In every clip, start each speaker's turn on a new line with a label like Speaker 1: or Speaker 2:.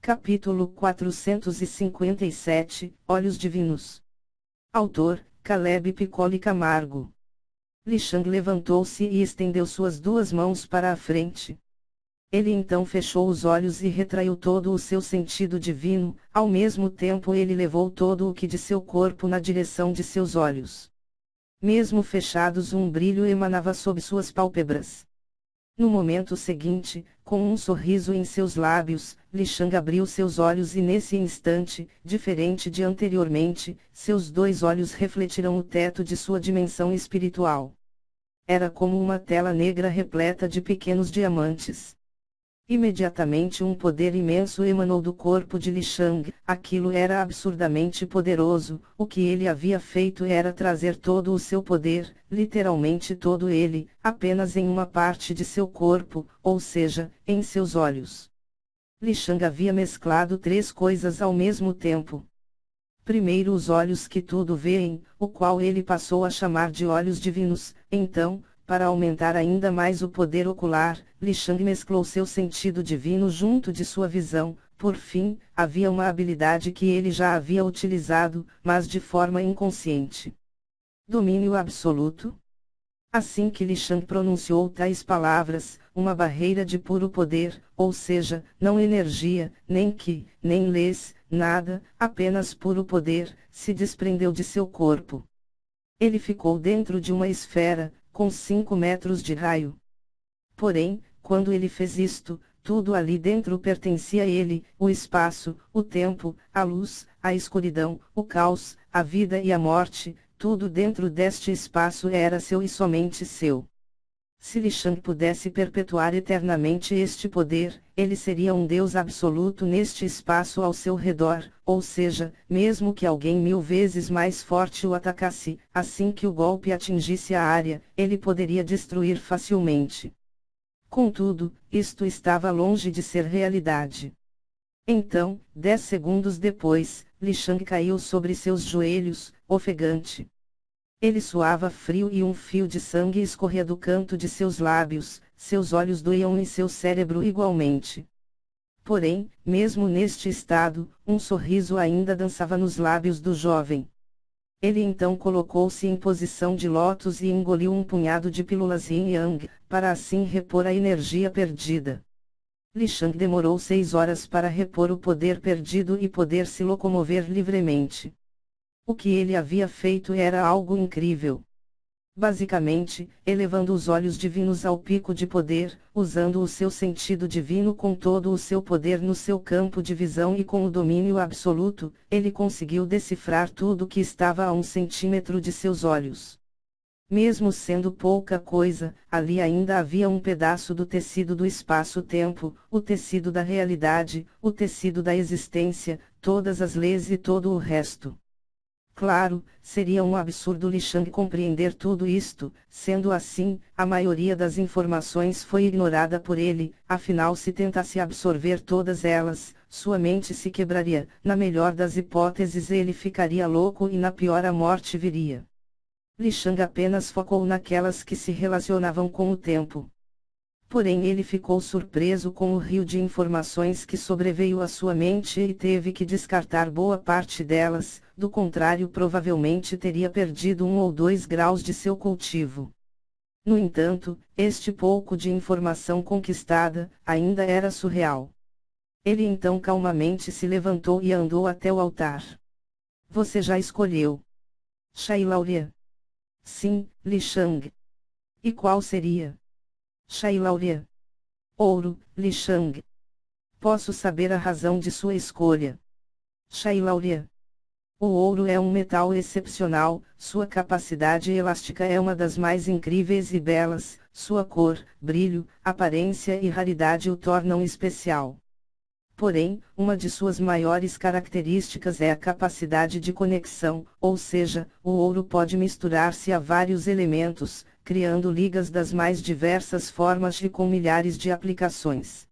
Speaker 1: Capítulo 457, Olhos Divinos. Autor, Caleb Piccoli Camargo. Li Shang levantou-se e estendeu suas duas mãos para a frente. Ele então fechou os olhos e retraiu todo o seu sentido divino, ao mesmo tempo ele levou todo o que de seu corpo na direção de seus olhos. Mesmo fechados, um brilho emanava sob suas pálpebras. No momento seguinte, com um sorriso em seus lábios, Li Shang abriu seus olhos e nesse instante, diferente de anteriormente, seus dois olhos refletiram o teto de sua dimensão espiritual. Era como uma tela negra repleta de pequenos diamantes. Imediatamente um poder imenso emanou do corpo de Li Shang, aquilo era absurdamente poderoso, o que ele havia feito era trazer todo o seu poder, literalmente todo ele, apenas em uma parte de seu corpo, ou seja, em seus olhos. Li Shang havia mesclado três coisas ao mesmo tempo. Primeiro os olhos que tudo veem, o qual ele passou a chamar de olhos divinos, então, para aumentar ainda mais o poder ocular, Li Shang mesclou seu sentido divino junto de sua visão. Por fim, havia uma habilidade que ele já havia utilizado, mas de forma inconsciente. Domínio absoluto? Assim que Li Shang pronunciou tais palavras, uma barreira de puro poder, ou seja, não energia, nem ki, nem lez, nada, apenas puro poder, se desprendeu de seu corpo. Ele ficou dentro de uma esfera, com 5 metros de raio. Porém, quando ele fez isto, tudo ali dentro pertencia a ele, o espaço, o tempo, a luz, a escuridão, o caos, a vida e a morte, tudo dentro deste espaço era seu e somente seu. Se Li Shang pudesse perpetuar eternamente este poder, ele seria um Deus absoluto neste espaço ao seu redor, ou seja, mesmo que alguém 1000 vezes mais forte o atacasse, assim que o golpe atingisse a área, ele poderia destruir facilmente. Contudo, isto estava longe de ser realidade. Então, 10 segundos depois, Li Shang caiu sobre seus joelhos, ofegante. Ele suava frio e um fio de sangue escorria do canto de seus lábios, seus olhos doíam e seu cérebro igualmente. Porém, mesmo neste estado, um sorriso ainda dançava nos lábios do jovem. Ele então colocou-se em posição de lótus e engoliu um punhado de pílulas Yin Yang, para assim repor a energia perdida. Li Shang demorou 6 horas para repor o poder perdido e poder se locomover livremente. O que ele havia feito era algo incrível. Basicamente, elevando os olhos divinos ao pico de poder, usando o seu sentido divino com todo o seu poder no seu campo de visão e com o domínio absoluto, ele conseguiu decifrar tudo que estava a 1 centímetro de seus olhos. Mesmo sendo pouca coisa, ali ainda havia um pedaço do tecido do espaço-tempo, o tecido da realidade, o tecido da existência, todas as leis e todo o resto. Claro, seria um absurdo Li Shang compreender tudo isto, sendo assim, a maioria das informações foi ignorada por ele, afinal se tentasse absorver todas elas, sua mente se quebraria, na melhor das hipóteses ele ficaria louco e na pior a morte viria. Li Shang apenas focou naquelas que se relacionavam com o tempo. Porém ele ficou surpreso com o rio de informações que sobreveio à sua mente e teve que descartar boa parte delas, do contrário provavelmente teria perdido 1 ou 2 graus de seu cultivo. No entanto, este pouco de informação conquistada, ainda era surreal. Ele então calmamente se levantou e andou até o altar. Você já escolheu? Shailauria. Sim, Li Shang. E qual seria? Shailauria. Ouro, Li Shang. Posso saber a razão de sua escolha? Shailauria. O ouro é um metal excepcional, sua capacidade elástica é uma das mais incríveis e belas, sua cor, brilho, aparência e raridade o tornam especial. Porém, uma de suas maiores características é a capacidade de conexão, ou seja, o ouro pode misturar-se a vários elementos, criando ligas das mais diversas formas e com milhares de aplicações.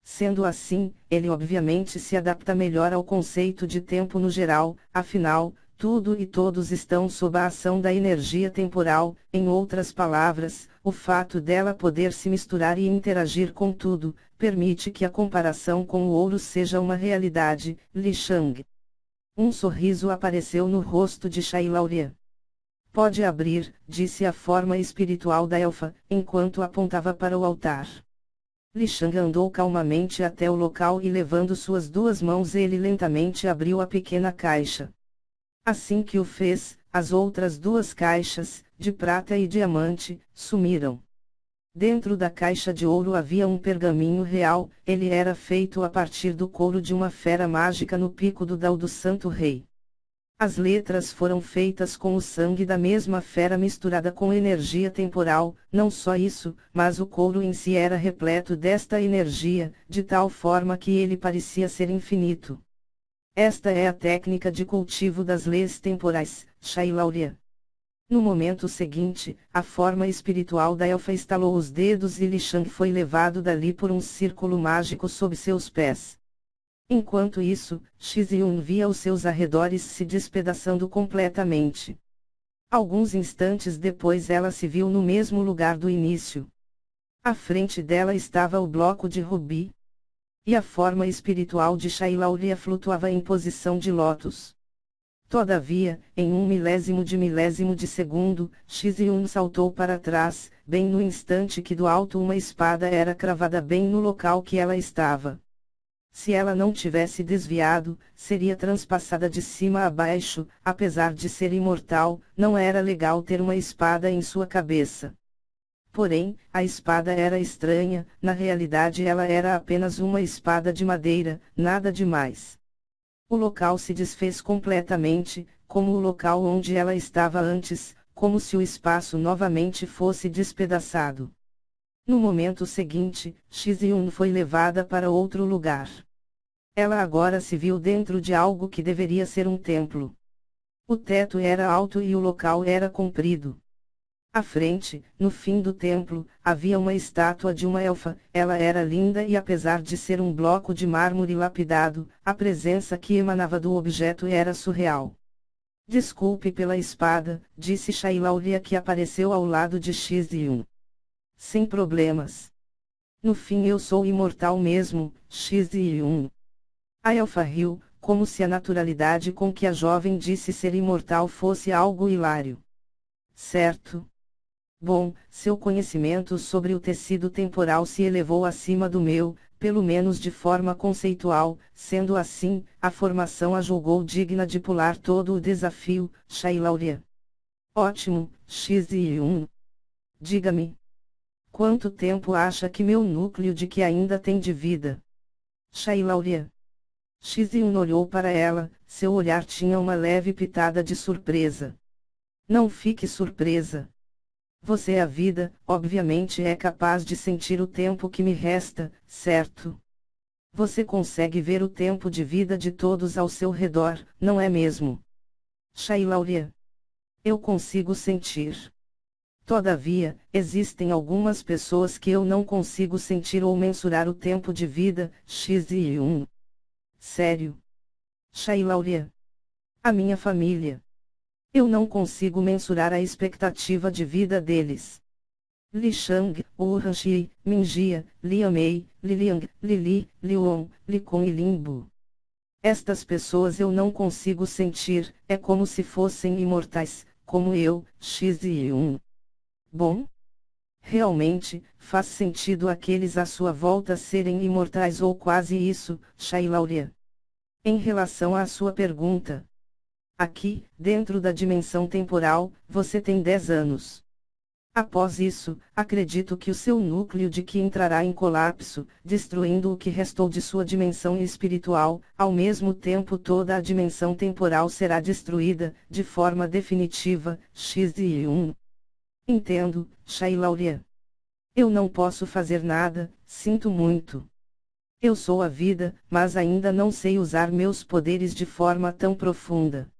Speaker 1: Sendo assim, ele obviamente se adapta melhor ao conceito de tempo no geral, afinal, tudo e todos estão sob a ação da energia temporal, em outras palavras, o fato dela poder se misturar e interagir com tudo, permite que a comparação com o ouro seja uma realidade, Li Shang. Um sorriso apareceu no rosto de Shailauria. Pode abrir, disse a forma espiritual da elfa, enquanto apontava para o altar. Li Shang andou calmamente até o local e levando suas duas mãos ele lentamente abriu a pequena caixa. Assim que o fez, as outras duas caixas, de prata e diamante, sumiram. Dentro da caixa de ouro havia um pergaminho real, ele era feito a partir do couro de uma fera mágica no pico do dao do Santo Rei. As letras foram feitas com o sangue da mesma fera misturada com energia temporal, não só isso, mas o couro em si era repleto desta energia, de tal forma que ele parecia ser infinito. Esta é a técnica de cultivo das leis temporais, Shailauria. No momento seguinte, a forma espiritual da elfa estalou os dedos e Li Shang foi levado dali por um círculo mágico sob seus pés. Enquanto isso, Xizyun via os seus arredores se despedaçando completamente. Alguns instantes depois ela se viu no mesmo lugar do início. À frente dela estava o bloco de rubi. E a forma espiritual de Shailauria flutuava em posição de lótus. Todavia, em um milésimo de segundo, Xizyun saltou para trás, bem no instante que do alto uma espada era cravada bem no local que ela estava. Se ela não tivesse desviado, seria transpassada de cima a baixo, apesar de ser imortal, não era legal ter uma espada em sua cabeça. Porém, a espada era estranha, na realidade ela era apenas uma espada de madeira, nada demais. O local se desfez completamente, como o local onde ela estava antes, como se o espaço novamente fosse despedaçado. No momento seguinte, Xizyun foi levada para outro lugar. Ela agora se viu dentro de algo que deveria ser um templo. O teto era alto e o local era comprido. À frente, no fim do templo, havia uma estátua de uma elfa. Ela era linda e apesar de ser um bloco de mármore lapidado, a presença que emanava do objeto era surreal. Desculpe pela espada, disse Shailauria que apareceu ao lado de Xizyun. Sem problemas. No fim eu sou imortal mesmo, Xizyun. A elfa riu, como se a naturalidade com que a jovem disse ser imortal fosse algo hilário. Certo. Bom, seu conhecimento sobre o tecido temporal se elevou acima do meu, pelo menos de forma conceitual, sendo assim, a formação a julgou digna de pular todo o desafio, Shailauria. Ótimo, Xizyun. Diga-me. Quanto tempo acha que meu núcleo de que ainda tem de vida? Shailauria. Xizyun olhou para ela, seu olhar tinha uma leve pitada de surpresa. Não fique surpresa. Você a vida, obviamente é capaz de sentir o tempo que me resta, certo? Você consegue ver o tempo de vida de todos ao seu redor, não é mesmo? Shailauria. Eu consigo sentir. Todavia, existem algumas pessoas que eu não consigo sentir ou mensurar o tempo de vida, Xizyun. Sério? Shailauria. A minha família. Eu não consigo mensurar a expectativa de vida deles. Li Shang, Wuhanxi, Minjia, Liamei, Liliang, Lili, Liuon, Likon e Limbo. Estas pessoas eu não consigo sentir, é como se fossem imortais, como eu, Xizyun. Bom? Realmente, faz sentido aqueles à sua volta serem imortais ou quase isso, Shailauria. Em relação à sua pergunta. Aqui, dentro da dimensão temporal, você tem 10 anos. Após isso, acredito que o seu núcleo de Ki entrará em colapso, destruindo o que restou de sua dimensão espiritual, ao mesmo tempo toda a dimensão temporal será destruída, de forma definitiva, Xizyun. Entendo, Shailauria. Eu não posso fazer nada, sinto muito. Eu sou a vida, mas ainda não sei usar meus poderes de forma tão profunda.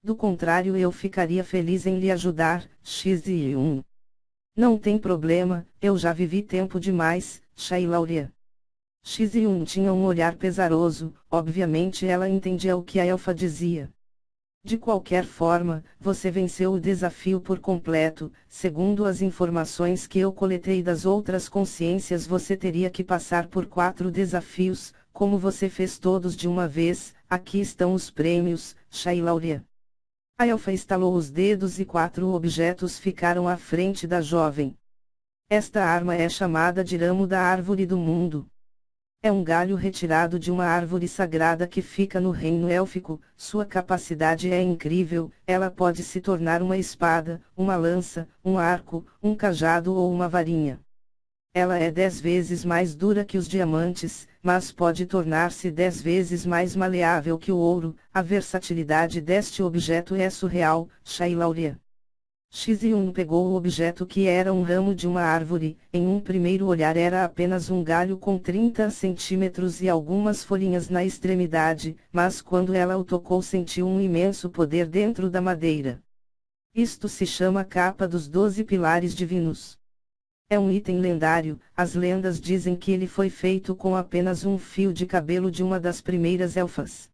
Speaker 1: Do contrário eu ficaria feliz em lhe ajudar, Xizyun. Não tem problema, eu já vivi tempo demais, Shailauria. Xizyun tinha um olhar pesaroso, obviamente ela entendia o que a elfa dizia. De qualquer forma, você venceu o desafio por completo. Segundo as informações que eu coletei das outras consciências, você teria que passar por 4 desafios. Como você fez todos de uma vez, aqui estão os prêmios, Shailauria. A elfa estalou os dedos e 4 objetos ficaram à frente da jovem. Esta arma é chamada de ramo da árvore do mundo. É um galho retirado de uma árvore sagrada que fica no reino élfico. Sua capacidade é incrível, ela pode se tornar uma espada, uma lança, um arco, um cajado ou uma varinha. Ela é 10 vezes mais dura que os diamantes, mas pode tornar-se 10 vezes mais maleável que o ouro. A versatilidade deste objeto é surreal, Shailauria. Xiziun pegou o objeto que era um ramo de uma árvore. Em um primeiro olhar era apenas um galho com 30 centímetros e algumas folhinhas na extremidade, mas quando ela o tocou sentiu um imenso poder dentro da madeira. Isto se chama capa dos 12 pilares divinos. É um item lendário. As lendas dizem que ele foi feito com apenas um fio de cabelo de uma das primeiras elfas.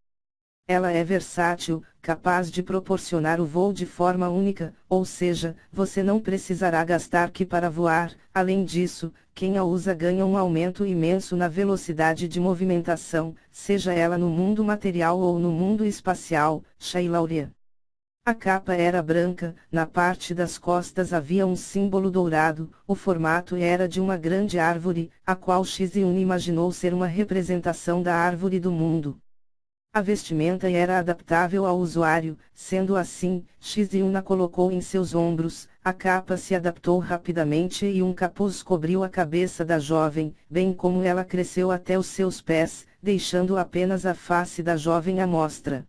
Speaker 1: Ela é versátil, capaz de proporcionar o voo de forma única, ou seja, você não precisará gastar ki para voar. Além disso, quem a usa ganha um aumento imenso na velocidade de movimentação, seja ela no mundo material ou no mundo espacial, Shailauria. A capa era branca, na parte das costas havia um símbolo dourado. O formato era de uma grande árvore, a qual Xiziun imaginou ser uma representação da árvore do mundo. A vestimenta era adaptável ao usuário, sendo assim, Xiziun a colocou em seus ombros, a capa se adaptou rapidamente e um capuz cobriu a cabeça da jovem, bem como ela cresceu até os seus pés, deixando apenas a face da jovem à mostra.